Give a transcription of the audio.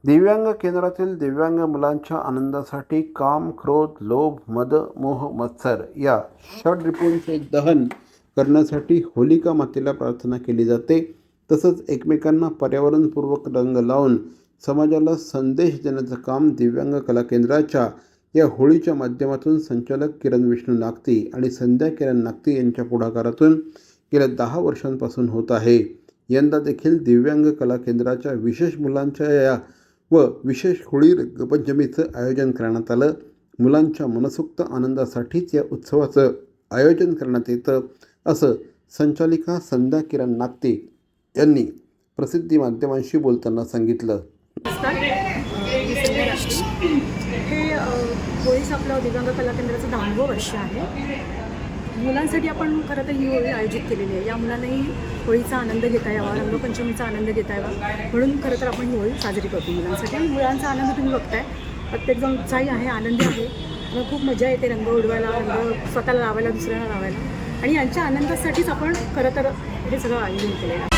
दिव्यांग केंद्रातील दिव्यांग मुलांच्या आनंदासाठी काम, क्रोध, लोभ, मद, मोह, मत्सर या षड्रिपूंचे दहन करण्यासाठी होलिका मातेला प्रार्थना केली जाते. तसंच एकमेकांना पर्यावरणपूर्वक रंग लावून समाजाला संदेश देण्याचं काम दिव्यांग कला केंद्राच्या या होळीच्या माध्यमातून संचालक किरण विष्णू नागती आणि संध्या किरण नागती यांच्या पुढाकारातून गेल्या 10 वर्षांपासून होत आहे. यंदा देखील दिव्यांग कला केंद्राच्या विशेष मुलांच्या या व विशेष होळी रंगपंचमीचं आयोजन करण्यात आलं. मुलांच्या मनसोक्त आनंदासाठीच या उत्सवाचं आयोजन करण्यात येतं असं संचालिका संध्या किरण नागती यांनी प्रसिद्धी माध्यमांशी बोलताना सांगितलं. हे होळीचं आपलं दिव्यांग कला केंद्राचं 10वं वर्ष आहे. मुलांसाठी आपण खरं तर ही होळी आयोजित केलेली आहे. या मुलांनाही होळीचा आनंद घेता यावा, रंगपंचमीचा आनंद घेता यावा म्हणून खरं तर आपण ही होळी साजरी करतो मुलांसाठी. आणि मुलांचा आनंद तुम्ही बघताय, प्रत्येकजण उत्साही आहे, आनंदी आहे. मला खूप मजा येते रंग उडवायला, रंग स्वतःला लावायला, दुसऱ्यांना लावायला. आणि यांच्या आनंदासाठीच आपण खरं तर हे सगळं आयोजन केलेलं आहे.